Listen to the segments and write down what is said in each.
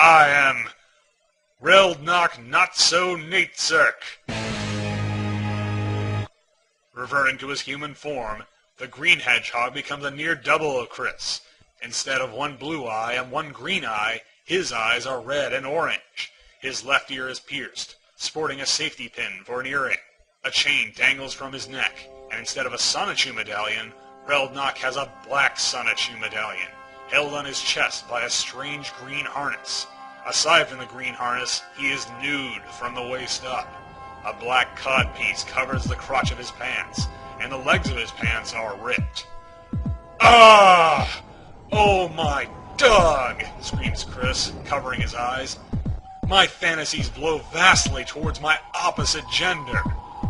I am Reldnock Not So Nateserk. Reverting to his human form, the green hedgehog becomes a near double of Chris. Instead of one blue eye and one green eye, his eyes are red and orange. His left ear is pierced, sporting a safety pin for an earring. A chain dangles from his neck, and instead of a Sonichu medallion, Reldnock has a black Sonichu medallion, held on his chest by a strange green harness. Aside from the green harness, he is nude from the waist up. A black codpiece covers the crotch of his pants, and the legs of his pants are ripped. Ah! Oh my dog! Screams Chris, covering his eyes. My fantasies blow vastly towards my opposite gender.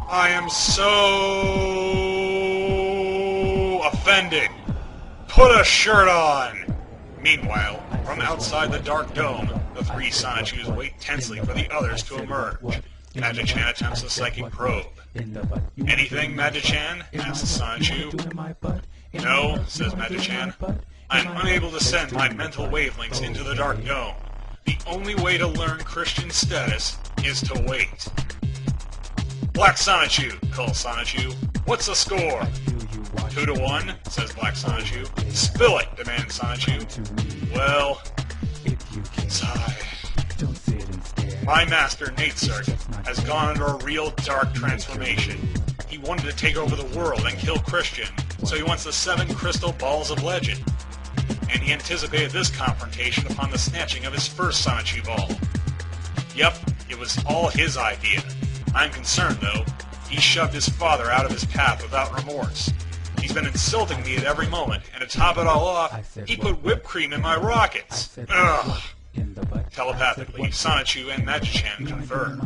I am so offended. Put a shirt on! Meanwhile, from outside the dark dome, the three Sonichus wait tensely for the others to emerge. Magic-chan attempts a psychic probe. Anything, Magic-chan? asks Sonichu. No, says Magic-chan. I am unable to send my mental wavelengths into the dark dome. The only way to learn Christian status is to wait. Black Sonichu, calls Sonichu. What's the score? 2-1, says Black Sonichu. Spill it, demands Sonichu. Well, sigh. My master, Nateserk, has gone under a real dark transformation. He wanted to take over the world and kill Christian, so he wants the 7 crystal balls of legend. And he anticipated this confrontation upon the snatching of his first Sonichu ball. Yep, it was all his idea. I'm concerned, though. He shoved his father out of his path without remorse. He's been insulting me at every moment, and to top it all off, he put whipped cream in my rockets. Ugh. Telepathically, Sonichu and Magic-chan confer.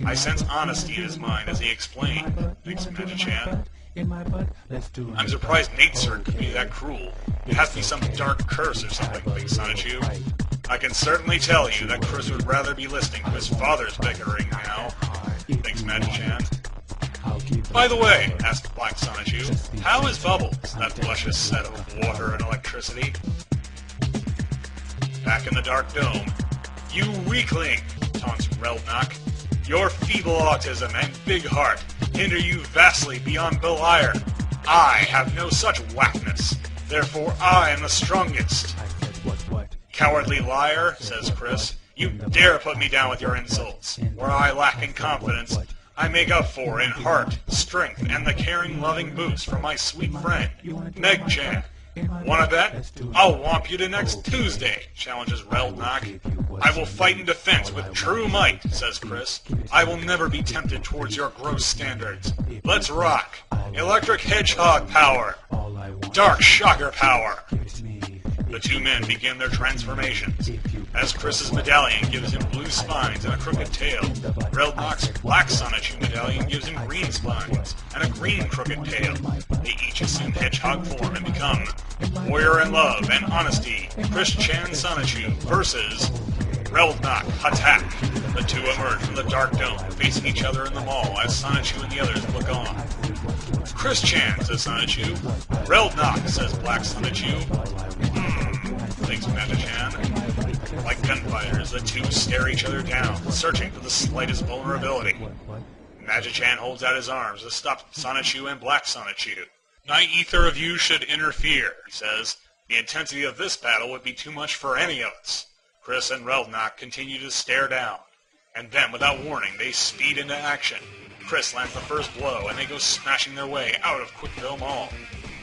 I sense honesty in his mind as he explained, thinks Magic-chan. I'm surprised Nateserk could be that cruel. It has to be some dark curse or something, thinks Sonichu. I can certainly tell you that Chris would rather be listening to his father's bickering now, thinks Magic-chan. By the way, asked Black Sonichu, how is Bubbles, that luscious set of water and electricity? Back in the dark dome, you weakling, taunts Reldnock. Your feeble autism and big heart hinder you vastly beyond Beliar. I have no such whackness. Therefore I am the strongest. Cowardly liar, says Chris. You dare put me down with your insults. Where I lack in confidence, I make up for in heart, strength, and the caring, loving boost from my sweet friend, Meg-chan. Wanna bet? I'll whomp you to next Tuesday, challenges Reldnock. I will fight in defense with true might, says Chris. I will never be tempted towards your gross standards. Let's rock. Electric hedgehog power. Dark shocker power. The two men begin their transformations. As Chris's medallion gives him blue spines and a crooked tail, Reldnock's black Sonichu medallion gives him green spines and a green crooked tail. They each assume hedgehog form and become Warrior in Love and Honesty, Chris-chan Sonichu versus Reldnock Attack. The two emerge from the dark dome, facing each other in the mall as Sonichu and the others look on. Chris-chan, says Sonichu. Reldnock, says Black Sonichu. Thinks Magic-chan. Like gunfighters, the two stare each other down, searching for the slightest vulnerability. Magic-chan holds out his arms to stop Sonichu and Black Sonichu. Neither of you should interfere, he says. The intensity of this battle would be too much for any of us. Chris and Reldnock continue to stare down, and then, without warning, they speed into action. Chris lands the first blow, and they go smashing their way out of Quickville Mall.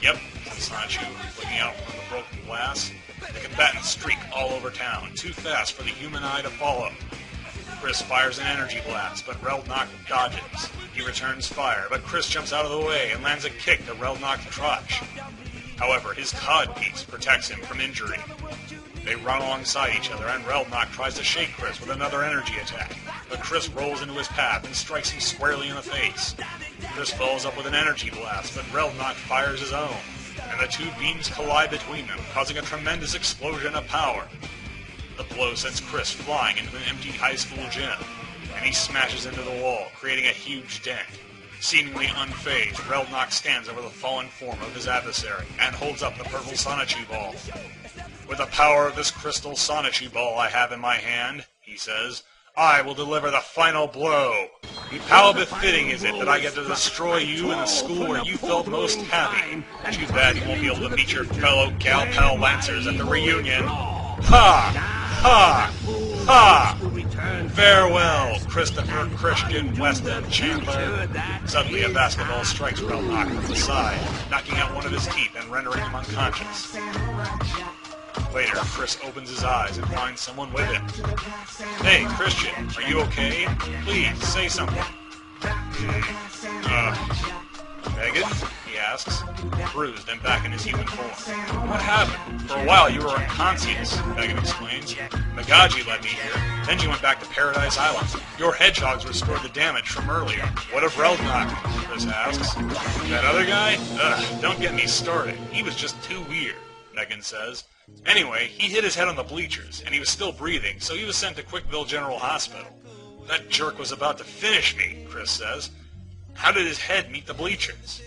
Yep, says Sonichu, looking out from the broken glass. The combatants streak all over town, too fast for the human eye to follow. Chris fires an energy blast, but Reldnock dodges. He returns fire, but Chris jumps out of the way and lands a kick to Reldnock's crotch. However, his codpiece protects him from injury. They run alongside each other, and Reldnock tries to shake Chris with another energy attack, but Chris rolls into his path and strikes him squarely in the face. Chris follows up with an energy blast, but Reldnock fires his own, and the two beams collide between them, causing a tremendous explosion of power. The blow sends Chris flying into an empty high school gym, and he smashes into the wall, creating a huge dent. Seemingly unfazed, Reldnock stands over the fallen form of his adversary and holds up the purple Sonichu ball. With the power of this crystal Sonichu ball I have in my hand, he says, I will deliver the final blow. How befitting is it that I get to destroy you in the school where you felt most happy. Too bad you won't be able to meet your fellow gal pal Lancers at the reunion. Ha! Ha! Ha! Farewell, Christopher Christian Weston Chandler. Suddenly a basketball strikes Relnock from the side, knocking out one of his teeth and rendering him unconscious. Later, Chris opens his eyes and finds someone with him. Hey, Christian, are you okay? Please, say something. Megan? He asks, bruised and back in his human form. What happened? For a while you were unconscious, Megan explains. Magaji led me here, then you went back to Paradise Island. Your hedgehogs restored the damage from earlier. What of Relnock? Chris asks. That other guy? Ugh, don't get me started. He was just too weird, Megan says. Anyway, he hit his head on the bleachers, and he was still breathing, so he was sent to Quickville General Hospital. That jerk was about to finish me, Chris says. How did his head meet the bleachers?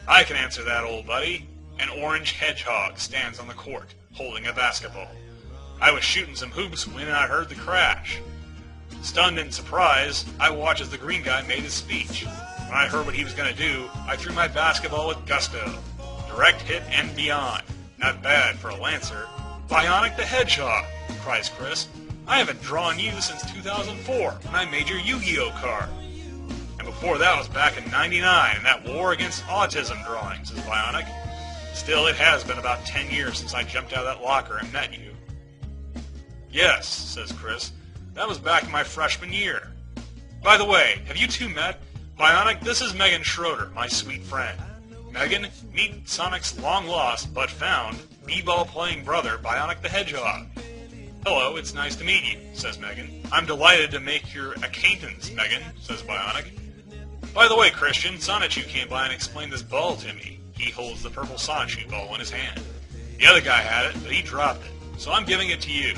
I can answer that, old buddy. An orange hedgehog stands on the court, holding a basketball. I was shooting some hoops when I heard the crash. Stunned and surprised, I watched as the green guy made his speech. When I heard what he was going to do, I threw my basketball with gusto. Direct hit and beyond. Not bad for a Lancer. Bionic the Hedgehog, cries Chris. I haven't drawn you since 2004, when I made your Yu-Gi-Oh card. And before that was back in '99, in that war against autism drawing, says Bionic. Still, it has been about 10 years since I jumped out of that locker and met you. Yes, says Chris. That was back in my freshman year. By the way, have you two met? Bionic, this is Megan Schroeder, my sweet friend. Megan, meet Sonic's long-lost, but found, b-ball playing brother, Bionic the Hedgehog. Hello, it's nice to meet you, says Megan. I'm delighted to make your acquaintance, Megan, says Bionic. By the way, Christian, Sonichu came by and explained this ball to me. He holds the purple Sonichu ball in his hand. The other guy had it, but he dropped it, so I'm giving it to you.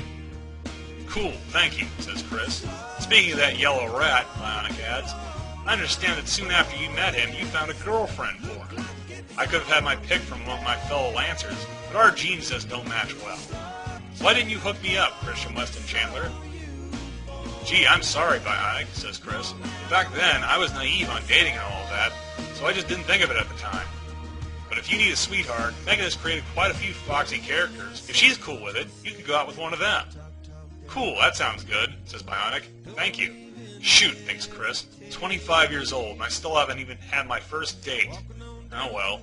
Cool, thank you, says Chris. Speaking of that yellow rat, Bionic adds, I understand that soon after you met him, you found a girlfriend for him. I could have had my pick from among my fellow Lancers, but our genes just don't match well. Why didn't you hook me up, Christian Weston Chandler? Gee, I'm sorry, Bionic, says Chris. Back then, I was naive on dating and all of that, so I just didn't think of it at the time. But if you need a sweetheart, Megan has created quite a few foxy characters. If she's cool with it, you could go out with one of them. Cool, that sounds good, says Bionic. Thank you. Shoot, thinks Chris. 25 years old, and I still haven't even had my first date. Oh well.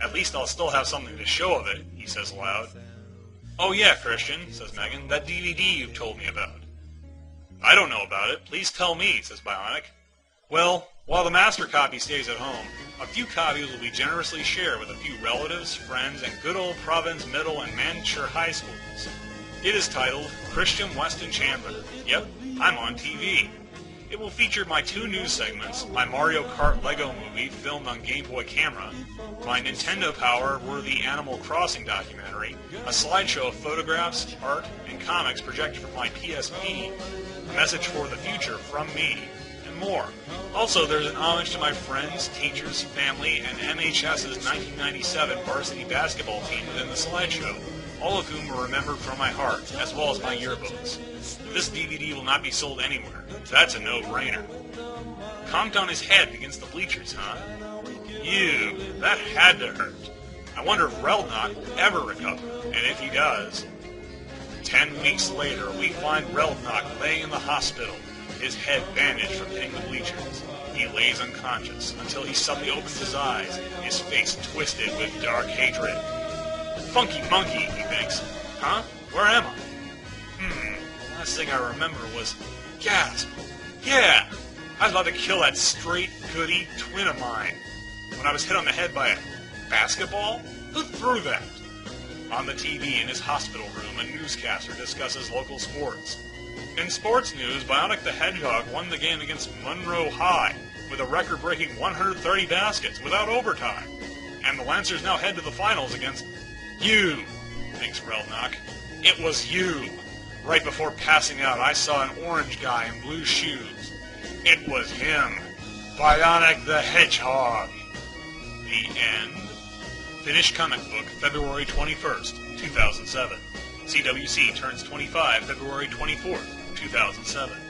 At least I'll still have something to show of it, he says aloud. Oh yeah, Christian, says Megan, that DVD you've told me about. I don't know about it. Please tell me, says Bionic. Well, while the master copy stays at home, a few copies will be generously shared with a few relatives, friends, and good old Providence Middle and Manchester High Schools. It is titled Christian Weston Chandler. Yep, I'm on TV. It will feature my 2 news segments, my Mario Kart Lego movie filmed on Game Boy camera, my Nintendo Power-worthy Animal Crossing documentary, a slideshow of photographs, art, and comics projected from my PSP, a message for the future from me, and more. Also, there's an homage to my friends, teachers, family, and MHS's 1997 varsity basketball team within the slideshow, all of whom are remembered from my heart, as well as my yearbooks. This DVD will not be sold anywhere. That's a no-brainer. Conked on his head against the bleachers, huh? Ew, that had to hurt. I wonder if Relnock will ever recover, and if he does. 10 weeks later, we find Relnock laying in the hospital, his head bandaged from hitting the bleachers. He lays unconscious until he suddenly opens his eyes, his face twisted with dark hatred. Funky monkey, he thinks. Huh? Where am I? Last thing I remember was... Gasp! Yeah! I was about to kill that straight, goody twin of mine. When I was hit on the head by a basketball? Who threw that? On the TV in his hospital room, a newscaster discusses local sports. In sports news, Bionic the Hedgehog won the game against Monroe High with a record-breaking 130 baskets without overtime. And the Lancers now head to the finals against... You, thinks Relnock. It was you. Right before passing out, I saw an orange guy in blue shoes. It was him. Bionic the Hedgehog. The end. Finished comic book, February 21st, 2007. CWC turns 25 February 24th, 2007.